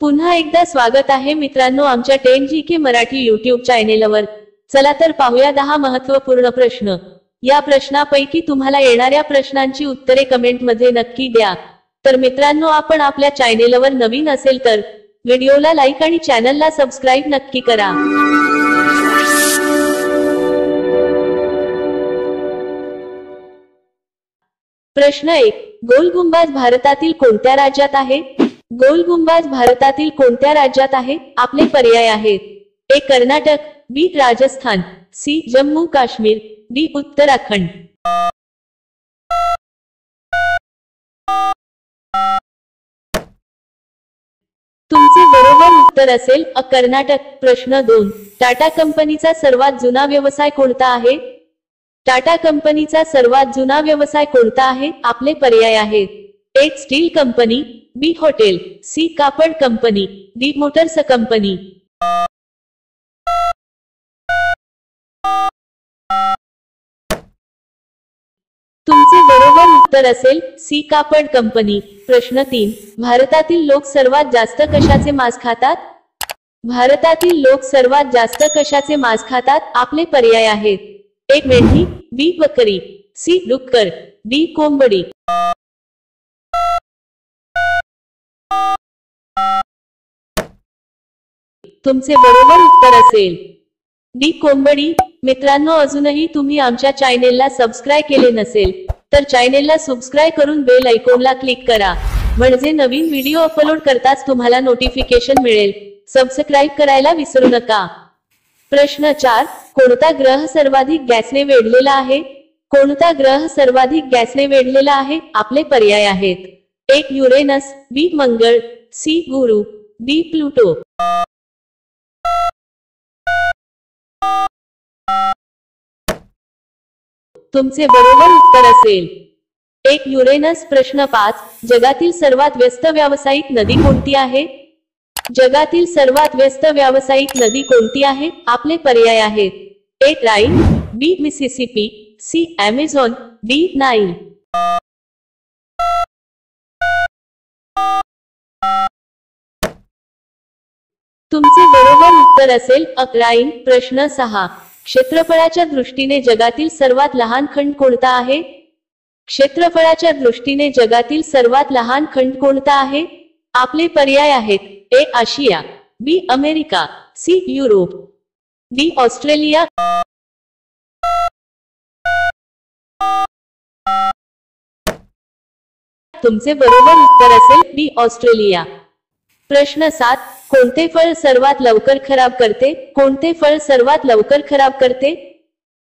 पुन्हा एकदा स्वागत आहे मित्रांनो आमच्या 10GK मराठी YouTube चॅनेलवर। चला तर पाहूया 10 महत्त्वपूर्ण प्रश्न। या प्रश्नापैकी तुम्हाला येणाऱ्या प्रश्नांची उत्तरे कमेंट मध्ये नक्की द्या। तर मित्रांनो आपण आपल्या चॅनेलवर नवीन असेल तर व्हिडिओला लाईक आणि चॅनलला सबस्क्राइब नक्की करा। प्रश्न 1, गोल गुंबाज भारतातील कोणत्या राज्यात आहे? गोल गुंबाज भारतातील कोणत्या राज्यात आहे? आपले पर्याय आहेत: ए कर्नाटक, बी राजस्थान, सी जम्मू काश्मीर, डी उत्तराखंड। तुमचे बरोबर उत्तर असेल अ कर्नाटक। प्रश्न 2, टाटा कंपनीचा सर्वात जुना व्यवसाय कोणता आहे? टाटा कंपनीचा सर्वात जुना व्यवसाय कोणता आहे? आपले पर्याय आहेत: ए स्टील कंपनी, बी हॉटेल, सी कापड कंपनी, डी मोटर्स कंपनी। तुमचे बरोबर उत्तर असेल सी कापड कंपनी। प्रश्न 3, भारतातील लोक सर्वात जास्त कशाचे मांस खातात? भारतातील लोक सर्वात जास्त कशाचे मांस खातात? आपले पर्याय आहेत: ए मेंढी, बी बकरी, सी डुक्कर, डी कोंबडी। तुमचे बरोबर उत्तर असेल डी कोंबडी। मित्रांनो अजूनही तुम्ही आमच्या चॅनेलला सबस्क्राइब केले नसेल तर चॅनेलला सबस्क्राइब करून बेल आयकॉनला क्लिक करा, म्हणजे नवीन व्हिडिओ अपलोड करताच तुम्हाला नोटिफिकेशन मिळेल। सबस्क्राइब करायला विसरू नका। प्रश्न 4, कोणता ग्रह सर्वाधिक गॅसने वेढलेला आहे? कोणता ग्रह सर्वाधिक गॅसने वेढलेला आहे? आपले पर्याय आहेत: ए युरेनस, बी मंगळ, सी गुरु, डी प्लुटो। तुमचे बरोबर उत्तर असेल एक युरेनस। प्रश्न 5, जगातील सर्वात व्यस्त व्यावसायिक नदी कोणती आहे? जगातील सर्वात व्यस्त व्यावसायिक नदी कोणती आहे? आपले पर्याय आहेत: A Rhine, B Mississippi, C Amazon, D Nile. तुमचे बरोबर उत्तर असेल अ राइन। प्रश्न 6, क्षेत्रफळाच्या दृष्टीने जगातील सर्वात लहान खंड कोणता आहे? क्षेत्रफळाच्या दृष्टीने जगातील सर्वात लहान खंड कोणता आहे? आपले पर्याय आहेत: ए आशिया, B America, C Europe, D Australia. तुमचे बरोबर उत्तर असेल बी ऑस्ट्रेलिया। प्रश्न 7, कोणते फळ सर्वात लवकर खराब करते? कोणते फळ सर्वात लवकर खराब करते?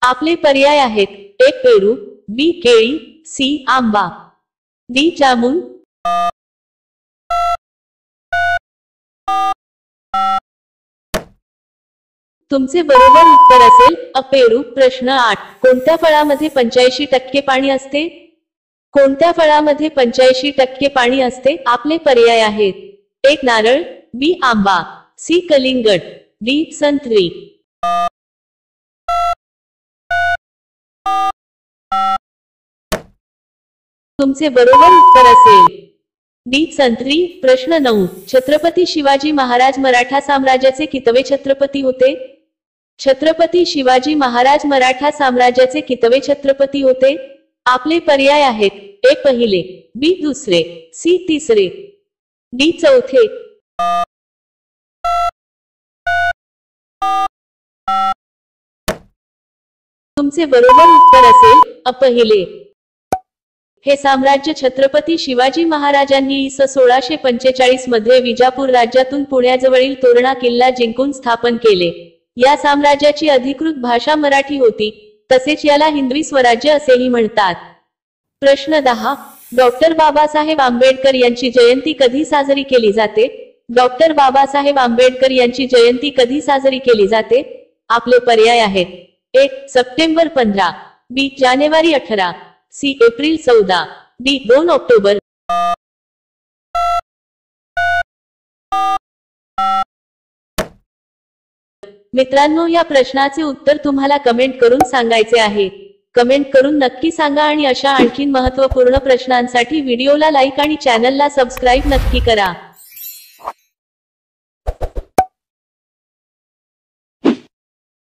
आपले पर्याय आहेत: ए पेरू, बी केळी, सी आंबा, डी जामुन। तुमचे बरोबर उत्तर असेल अ पेरू। प्रश्न 8, कोणत्या फळामध्ये 85% पाणी असते? कोणत्या फळामध्ये 85% पाणी असते? आपले पर्याय आहेत: ए नारळ, बी आंबा, सी कलिंगड, डी संत्री। तुमचे बरोबर उत्तर असेल डी संत्री। प्रश्न 9, छत्रपती शिवाजी महाराज मराठा साम्राज्याचे कितवे छत्रपती होते? छत्रपती शिवाजी महाराज मराठा साम्राज्याचे कितवे छत्रपती होते? आपले पर्याय आहेत: ए पहिले, बी दुसरे, सी तिसरे, डी चौथे। तुमचे बरोबर उत्तर असेल अ पहिले। हे साम्राज्य छत्रपती शिवाजी महाराजांनी इ. 1645 मध्ये विजापूर राज्यातून पुण्याजवळील तोरणा किल्ला जिंकून स्थापन केले। या साम्राज्याची अधिकृत भाषा मराठी होती, तसेच याला हिंदवी स्वराज्य असेही म्हणतात। प्रश्न 10, डॉक्टर बाबासाहेब आंबेडकर यांची जयंती कधी साजरी केली जाते? डॉक्टर बाबासाहेब आंबेडकर यांची जयंती कधी साजरी केली जाते? आपले पर्याय आहेत: ए सप्टेंबर 15, बी जानेवारी 18, सी एप्रिल 14, डी 2 ऑक्टोबर। मित्रांनो या प्रश्नाचे उत्तर तुम्हाला कमेंट करून सांगायचे आहे। कमेंट करून नक्की सांगा आणि अशा आणखीन महत्त्वपूर्ण प्रश्नांसाठी व्हिडिओला लाईक आणि चॅनलला सबस्क्राइब नक्की करा।